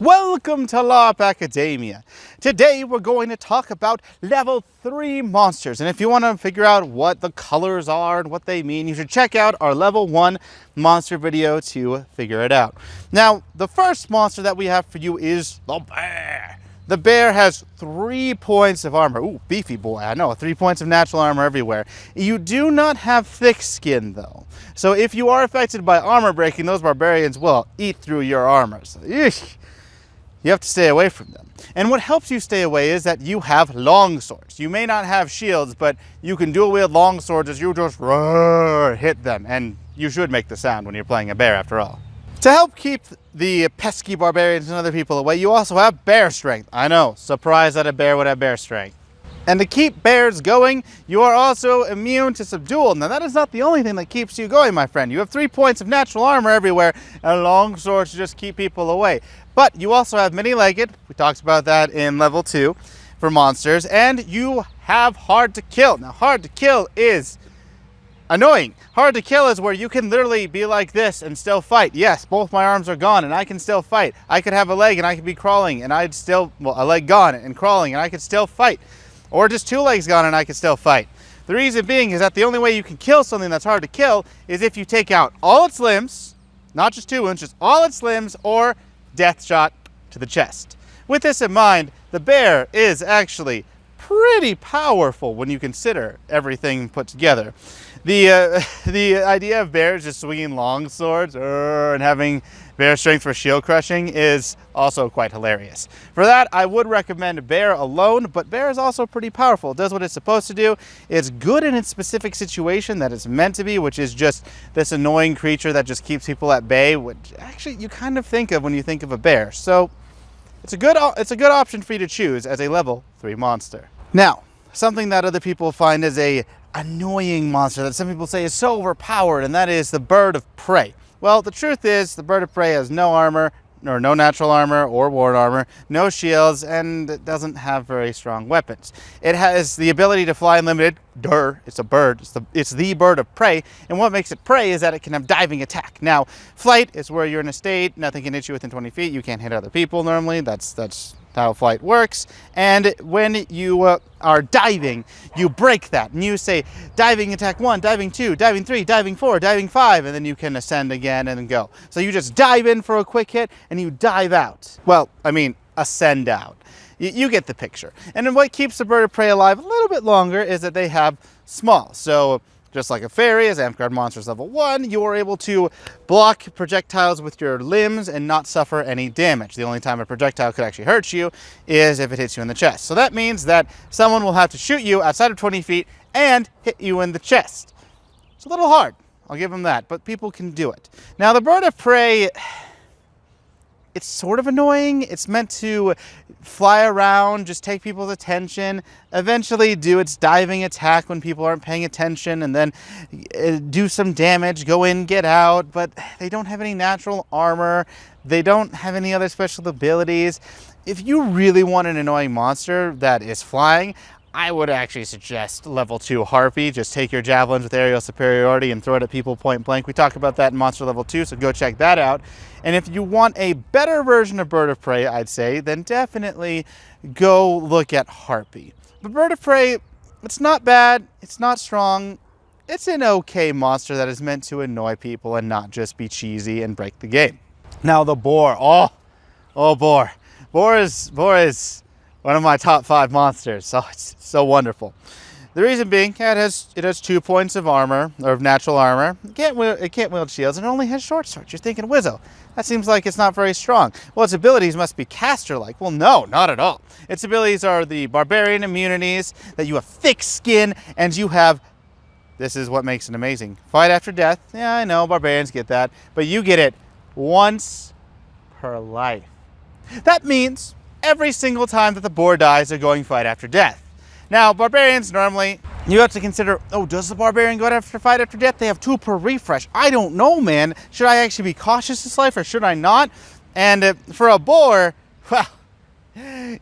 Welcome to Larp Academia. Today we're going to talk about level 3 monsters. And if you want to figure out what the colors are and what they mean, you should check out our level 1 monster video to figure it out. Now, the first monster that we have for you is the bear. The bear has 3 points of armor. Ooh, beefy boy, I know, 3 points of natural armor everywhere. You do not have thick skin though. So if you are affected by armor breaking, those barbarians will eat through your armor. So, you have to stay away from them. And what helps you stay away is that you have long swords. You may not have shields, but you can dual wield long swords as you just hit them. And you should make the sound when you're playing a bear after all. To help keep the pesky barbarians and other people away, you also have bear strength. I know, surprised that a bear would have bear strength. And to keep bears going, you are also immune to subdual. Now that is not the only thing that keeps you going, my friend. You have 3 points of natural armor everywhere and long swords to just keep people away. But you also have many-legged, we talked about that in level 2 for monsters, and you have hard to kill. Now hard to kill is annoying. Hard to kill is where you can literally be like this and still fight. Yes, both my arms are gone and I can still fight. I could have a leg and I could be crawling and I'd still, well, a leg gone and crawling and I could still fight. Or just 2 legs gone and I could still fight. The reason being is that the only way you can kill something that's hard to kill is if you take out all its limbs, not just 2 wounds, just all its limbs, or death shot to the chest. With this in mind, the bear is actually pretty powerful when you consider everything put together. The idea of bears just swinging long swords and having bear strength for shield crushing is also quite hilarious. For that, I would recommend bear alone, but bear is also pretty powerful. It does what it's supposed to do. It's good in its specific situation that it's meant to be, which is just this annoying creature that just keeps people at bay, which actually you kind of think of when you think of a bear. So it's a good option for you to choose as a level 3 monster. Now, something that other people find is a annoying monster that some people say is so overpowered, and that is the bird of prey. Well, the truth is the bird of prey has no armor, or no natural armor or ward armor, no shields, and it doesn't have very strong weapons. It has the ability to fly unlimited. It's a bird. It's the bird of prey, and what makes it prey is that it can have diving attack. Now, flight is where you're in a state, nothing can hit you within 20 feet. You can't hit other people normally. That's how flight works. And when you are diving, you break that and you say diving attack 1, diving 2, diving 3, diving 4, diving 5, and then you can ascend again and then go. So you just dive in for a quick hit and you dive out. Well, I mean ascend out. You get the picture. And then what keeps the bird of prey alive a little bit longer is that they have small. So just like a fairy, as Amtgard monsters level 1, you are able to block projectiles with your limbs and not suffer any damage. The only time a projectile could actually hurt you is if it hits you in the chest. So that means that someone will have to shoot you outside of 20 feet and hit you in the chest. It's a little hard, I'll give them that, but people can do it. Now the bird of prey, it's sort of annoying. It's meant to fly around, just take people's attention, eventually do its diving attack when people aren't paying attention, and then do some damage, go in, get out, but they don't have any natural armor. They don't have any other special abilities. If you really want an annoying monster that is flying, I would actually suggest level 2 Harpy. Just take your javelins with aerial superiority and throw it at people point blank. We talked about that in monster level 2, so go check that out. And if you want a better version of bird of prey, I'd say, then definitely go look at Harpy. But bird of prey, it's not bad, it's not strong. It's an okay monster that is meant to annoy people and not just be cheesy and break the game. Now the boar, oh boar. Boar is one of my top 5 monsters, so it's so wonderful. The reason being, it has 2 points of armor, or of natural armor. It can't wield shields, and it only has short swords. You're thinking, Wizzo, that seems like it's not very strong. Well, its abilities must be caster-like. Well, no, not at all. Its abilities are the barbarian immunities, that you have thick skin, and you have, this is what makes it amazing, fight after death. Yeah, I know, barbarians get that, but you get it once per life. That means every single time that the boar dies, they're going fight after death. Now, barbarians normally, you have to consider, oh, does the barbarian go after fight after death? They have 2 per refresh. I don't know, man. Should I actually be cautious this life or should I not? And for a boar, well,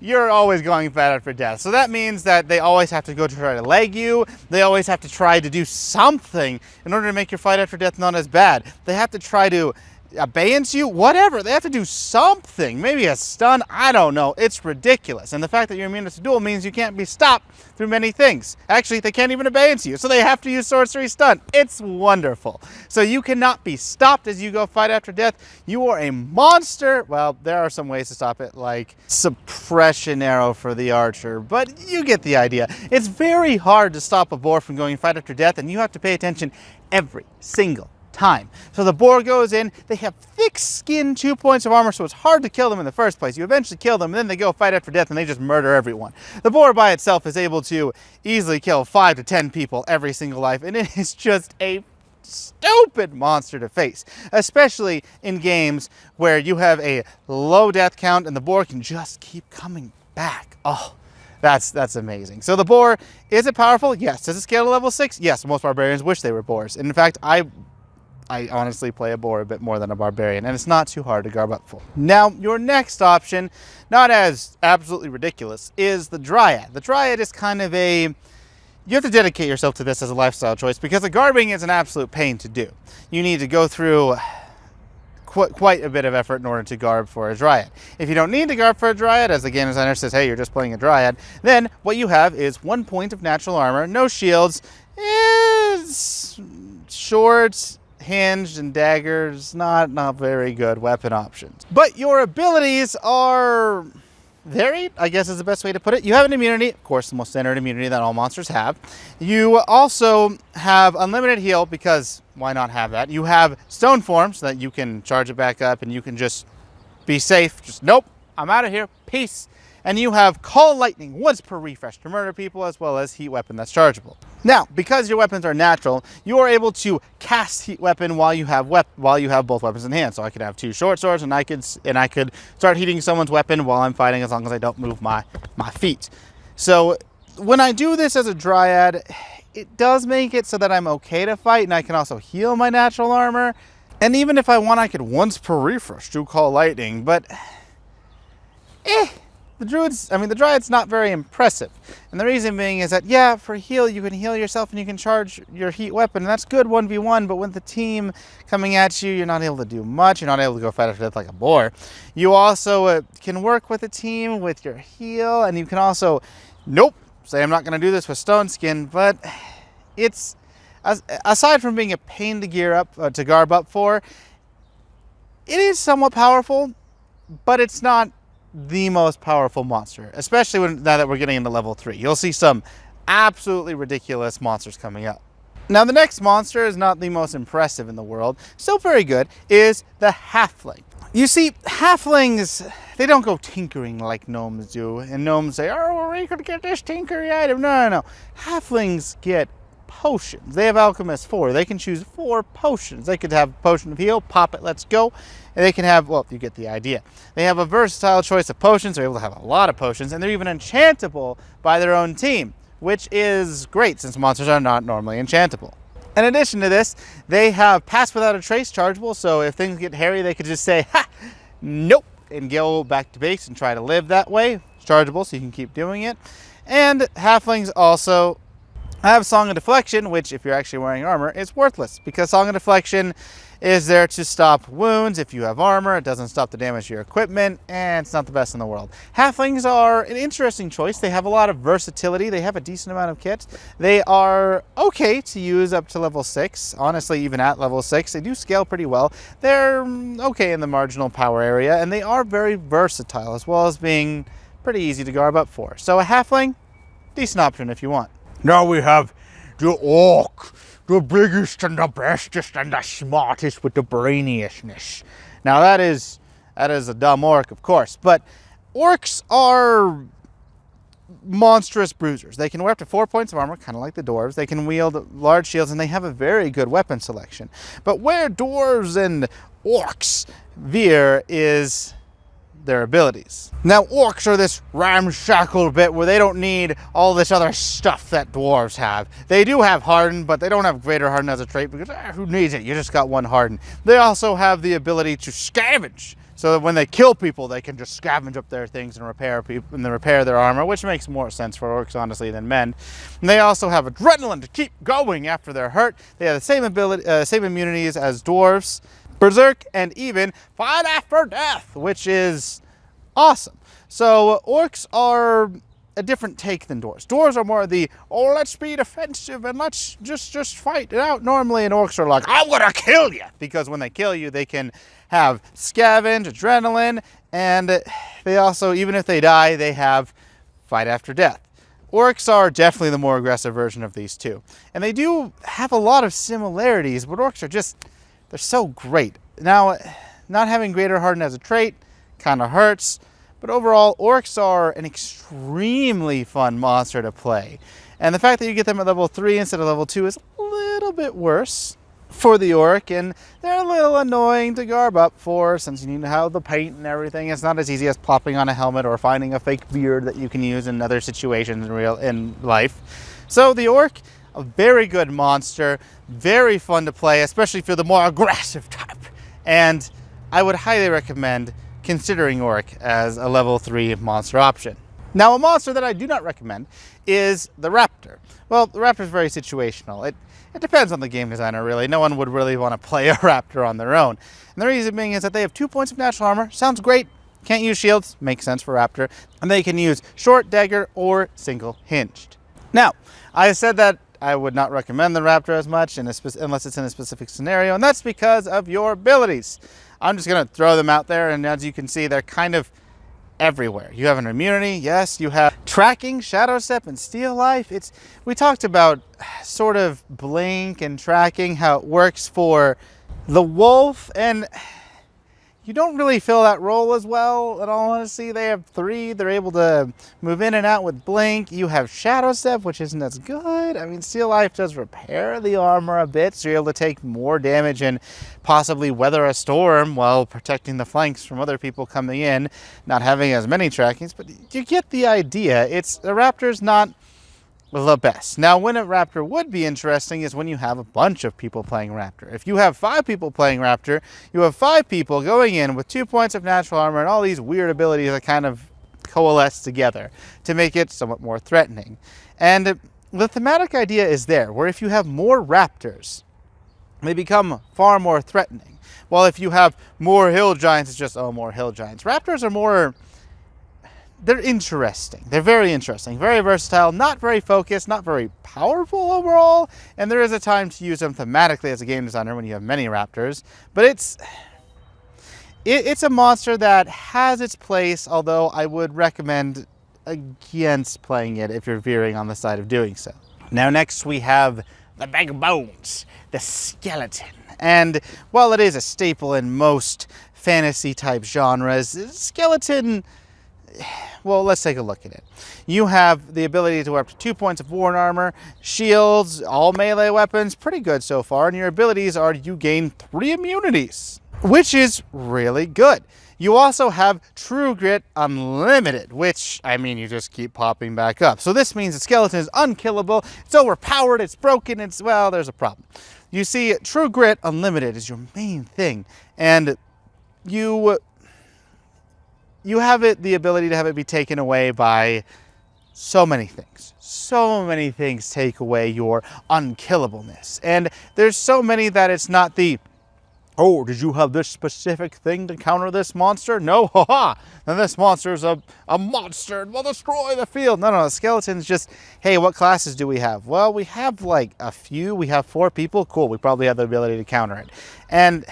you're always going fight after death. So that means that they always have to go to try to leg you. They always have to try to do something in order to make your fight after death not as bad. They have to try to abeyance you, whatever. They have to do something. Maybe a stun, I don't know. It's ridiculous. And the fact that you're immune to duel means you can't be stopped through many things. Actually, they can't even abeyance you, so they have to use sorcery stun. It's wonderful. So you cannot be stopped as you go fight after death. You are a monster. Well, there are some ways to stop it, like suppression arrow for the archer, but you get the idea. It's very hard to stop a boar from going fight after death, and you have to pay attention every single time. So the boar goes in, they have thick skin, 2 points of armor, so it's hard to kill them in the first place. You eventually kill them, and then they go fight after death, and they just murder everyone. The boar by itself is able to easily kill 5 to 10 people every single life, and it is just a stupid monster to face, especially in games where you have a low death count, and the boar can just keep coming back. Oh, that's amazing. So the boar, is it powerful? Yes. Does it scale to level 6? Yes. Most barbarians wish they were boars. And in fact, I honestly play a boar a bit more than a barbarian, and it's not too hard to garb up for. Now, your next option, not as absolutely ridiculous, is the Dryad. The Dryad is kind of a... You have to dedicate yourself to this as a lifestyle choice because the garbing is an absolute pain to do. You need to go through quite a bit of effort in order to garb for a Dryad. If you don't need to garb for a Dryad, as the game designer says, hey, you're just playing a Dryad, then what you have is 1 point of natural armor, no shields, is short, hinged, and daggers, not very good weapon options. But your abilities are varied, I guess is the best way to put it. You have an immunity, of course, the most standard immunity that all monsters have. You also have unlimited heal, because why not have that? You have stone form, so that you can charge it back up and you can just be safe. Just, nope, I'm out of here, peace. And you have Call Lightning once per refresh to murder people, as well as Heat Weapon that's chargeable. Now, because your weapons are natural, you are able to cast Heat Weapon while you have both weapons in hand. So I could have 2 short swords, and I could start heating someone's weapon while I'm fighting, as long as I don't move my feet. So when I do this as a Dryad, it does make it so that I'm okay to fight, and I can also heal my natural armor. And even if I want, I could once per refresh do Call Lightning, but the Dryad's not very impressive. And the reason being is that, yeah, for heal, you can heal yourself and you can charge your heat weapon, and that's good 1v1, but with the team coming at you, you're not able to do much. You're not able to go fight after death like a boar. You also can work with a team with your heal, and you can also, say I'm not going to do this with Stone Skin, but it's, aside from being a pain to gear up, to garb up for, it is somewhat powerful, but it's not the most powerful monster, especially now that we're getting into level 3. You'll see some absolutely ridiculous monsters coming up. Now, the next monster is not the most impressive in the world, still very good, is the Halfling. You see, Halflings, they don't go tinkering like gnomes do, and gnomes say, oh, we could get this tinkery item. No. Halflings get potions. They have Alchemist 4. They can choose 4 potions. They could have Potion of Heal, pop it, let's go. And they can have, well, you get the idea. They have a versatile choice of potions. They're able to have a lot of potions, and they're even enchantable by their own team, which is great since monsters are not normally enchantable. In addition to this, they have Pass Without a Trace chargeable, so if things get hairy, they could just say, ha, nope, and go back to base and try to live that way. It's chargeable, so you can keep doing it. And Halflings also have Song of Deflection, which, if you're actually wearing armor, is worthless, because Song of Deflection is there to stop wounds. If you have armor, it doesn't stop the damage to your equipment, and it's not the best in the world. Halflings are an interesting choice. They have a lot of versatility. They have a decent amount of kits. They are okay to use up to level 6. Honestly, even at level 6, they do scale pretty well. They're okay in the marginal power area, and they are very versatile, as well as being pretty easy to garb up for. So a Halfling, decent option if you want. Now we have the Orc, the biggest and the bestest and the smartest with the brainiousness. Now that is a dumb orc, of course, but orcs are monstrous bruisers. They can wear up to 4 points of armor, kind of like the dwarves. They can wield large shields, and they have a very good weapon selection. But where dwarves and orcs veer is their abilities. Now, orcs are this ramshackle bit where they don't need all this other stuff that dwarves have. They do have harden, but they don't have greater harden as a trait, because who needs it? You just got 1 harden. They also have the ability to scavenge, so that when they kill people, they can just scavenge up their things and repair their armor, which makes more sense for orcs, honestly, than men. And they also have adrenaline to keep going after they're hurt. They have the same ability, same immunities as dwarves. berserk, and even fight after death, which is awesome. So orcs are a different take than dwarves. Dwarves are more the, oh, let's be defensive and let's just fight it out normally, and orcs are like, I'm gonna kill you, because when they kill you, they can have scavenge, adrenaline, and they also, even if they die, they have fight after death. Orcs are definitely the more aggressive version of these two. And they do have a lot of similarities, but orcs are just, they're so great. Now, not having greater harden as a trait kind of hurts, but overall, orcs are an extremely fun monster to play. And the fact that you get them at level 3 instead of level 2 is a little bit worse for the orc, and they're a little annoying to garb up for, since you need to have the paint and everything. It's not as easy as plopping on a helmet or finding a fake beard that you can use in other situations in life. So the orc, a very good monster, very fun to play, especially if you're the more aggressive type. And I would highly recommend considering orc as a level 3 monster option. Now, a monster that I do not recommend is the Raptor. Well, the Raptor is very situational. It depends on the game designer, really. No one would really want to play a Raptor on their own. And the reason being is that they have 2 points of natural armor. Sounds great. Can't use shields. Makes sense for Raptor. And they can use short dagger or single hinged. Now, I said that I would not recommend the Raptor as much unless it's in a specific scenario, and that's because of your abilities. I'm just going to throw them out there, and as you can see, they're kind of everywhere. You have an immunity, yes. You have tracking, shadow step, and steal life. We talked about sort of blink and tracking, how it works for the wolf, and you don't really fill that role as well, in all honesty. They have 3. They're able to move in and out with blink. You have shadow step, which isn't as good. I mean, steal life does repair the armor a bit, so you're able to take more damage and possibly weather a storm while protecting the flanks from other people coming in, not having as many trackings, but you get the idea. The Raptor's not the best. Now, when a Raptor would be interesting is when you have a bunch of people playing Raptor. If you have 5 people playing Raptor, you have 5 people going in with 2 points of natural armor and all these weird abilities that kind of coalesce together to make it somewhat more threatening. And the thematic idea is there, where if you have more Raptors, they become far more threatening. While if you have more hill giants, it's just, oh, more hill giants. Raptors are more, they're interesting. They're very interesting, very versatile, not very focused, not very powerful overall, and there is a time to use them thematically as a game designer when you have many Raptors, but it's a monster that has its place, although I would recommend against playing it if you're veering on the side of doing so. Now next we have the big bones, the skeleton. And while it is a staple in most fantasy type genres, skeleton, well, let's take a look at it. You have the ability to wear up to 2 points of war armor, shields, all melee weapons, pretty good so far, and your abilities are you gain 3 immunities, which is really good. You also have True Grit Unlimited, which, I mean, you just keep popping back up. So this means the skeleton is unkillable, it's overpowered, it's broken, well, there's a problem. You see, True Grit Unlimited is your main thing, and you have the ability to have it be taken away by so many things. So many things take away your unkillableness. And there's so many that it's not the, oh, did you have this specific thing to counter this monster? No, haha, then this monster's a monster and will destroy the field. No, the skeleton's just, hey, what classes do we have? Well, we have like a few. We have 4 people. Cool, we probably have the ability to counter it. And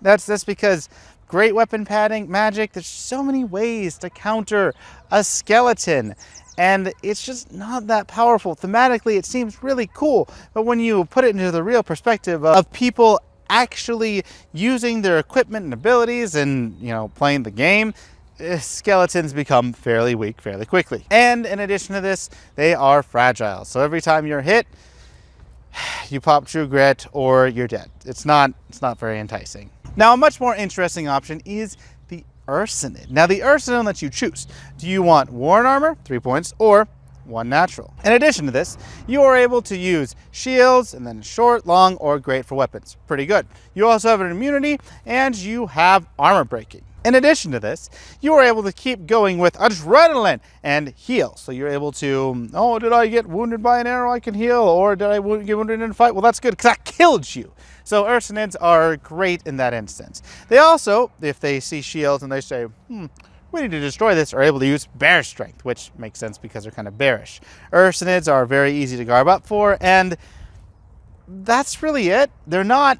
that's because great weapon padding, magic, there's so many ways to counter a skeleton. And it's just not that powerful. Thematically, it seems really cool. But when you put it into the real perspective of people actually using their equipment and abilities and, playing the game, skeletons become fairly weak fairly quickly. And in addition to this, they are fragile. So every time you're hit, you pop True Grit or you're dead. It's not very enticing. Now, a much more interesting option is the Ursinid. Now, the Ursinid lets you choose. Do you want War and Armor, 3 points, or 1 natural? In addition to this, you are able to use shields and then short, long, or great for weapons. Pretty good. You also have an immunity and you have armor breaking. In addition to this, you are able to keep going with adrenaline and heal. So you're able to, oh, did I get wounded by an arrow? I can heal. Or did I get wounded in a fight? Well, that's good because I killed you. So Ursinids are great in that instance. They also, if they see shields and they say, we need to destroy this, are able to use bear strength, which makes sense because they're kind of bearish. Ursinids are very easy to garb up for, and that's really it. They're not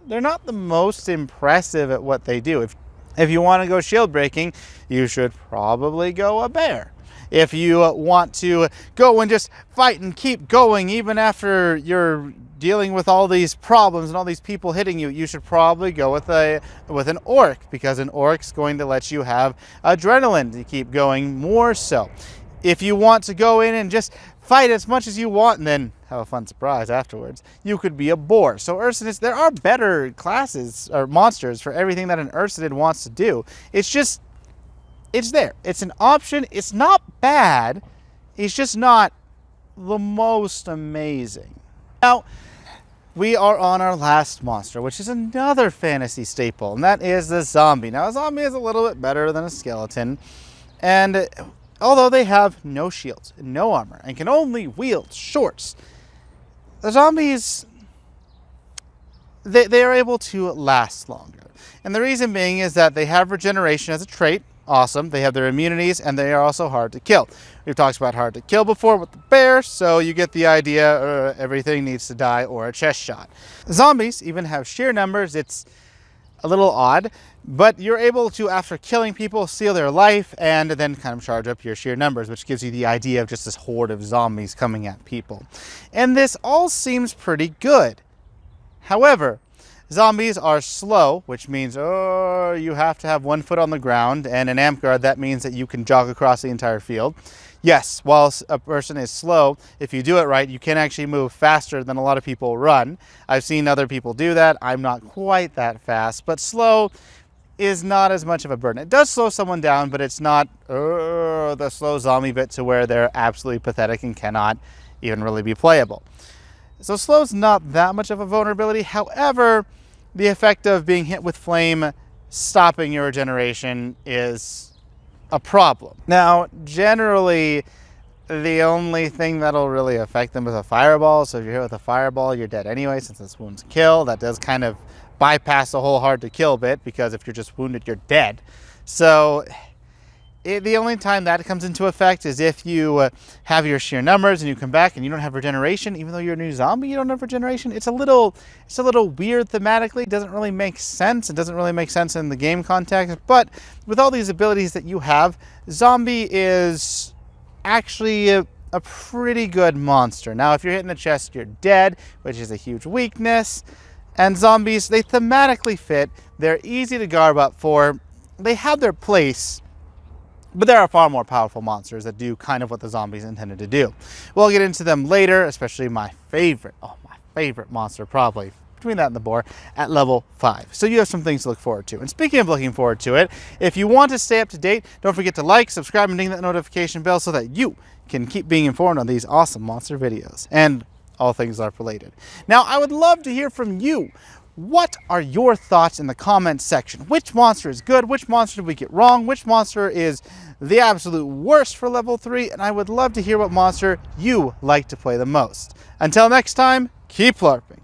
the most impressive at what they do. If you want to go shield breaking, you should probably go a bear. If you want to go and just fight and keep going even after you're dealing with all these problems and all these people hitting you, you should probably go with an orc, because an orc's going to let you have adrenaline to keep going more so. If you want to go in and just fight as much as you want and then have a fun surprise afterwards, you could be a boar. So Ursinids, there are better classes or monsters for everything that an Ursinid wants to do. It's just, it's there. It's an option. It's not bad. It's just not the most amazing. Now, we are on our last monster, which is another fantasy staple, and that is the zombie. Now, a zombie is a little bit better than a skeleton, and although they have no shields, no armor, and can only wield swords, the zombies, they are able to last longer. And the reason being is that they have regeneration as a trait. Awesome. They have their immunities, and they are also hard to kill. We've talked about hard to kill before with the bear, so you get the idea. Everything needs to die or a chest shot. Zombies even have sheer numbers. It's a little odd, but you're able to, after killing people, steal their life and then kind of charge up your sheer numbers, which gives you the idea of just this horde of zombies coming at people. And this all seems pretty good. However, zombies are slow, which means you have to have 1 foot on the ground, and in Amtgard that means that you can jog across the entire field. Yes, while a person is slow, if you do it right, you can actually move faster than a lot of people run. I've seen other people do that. I'm not quite that fast, but slow is not as much of a burden. It does slow someone down, but it's not the slow zombie bit to where they're absolutely pathetic and cannot even really be playable. So slow's not that much of a vulnerability. However, the effect of being hit with flame stopping your regeneration is a problem. Now, generally, the only thing that'll really affect them is a fireball. So if you're hit with a fireball, you're dead anyway, since this wound's kill. That does kind of bypass the whole hard to kill bit, because if you're just wounded, you're dead. So the only time that comes into effect is if you have your sheer numbers and you come back and you don't have regeneration. Even though you're a new zombie, you don't have regeneration. It's a little weird thematically. It doesn't really make sense. It doesn't really make sense in the game context. But with all these abilities that you have, zombie is actually a pretty good monster. Now, if you're hit in the chest, you're dead, which is a huge weakness. And zombies, they thematically fit. They're easy to garb up for. They have their place. But there are far more powerful monsters that do kind of what the zombies intended to do. We'll get into them later, especially my favorite monster probably, between that and the boar, at level 5. So you have some things to look forward to. And speaking of looking forward to it, if you want to stay up to date, don't forget to like, subscribe, and ding that notification bell so that you can keep being informed on these awesome monster videos and all things Larp related. Now, I would love to hear from you. What are your thoughts in the comments section? Which monster is good? Which monster did we get wrong? Which monster is the absolute worst for level 3? And I would love to hear what monster you like to play the most. Until next time, keep LARPing.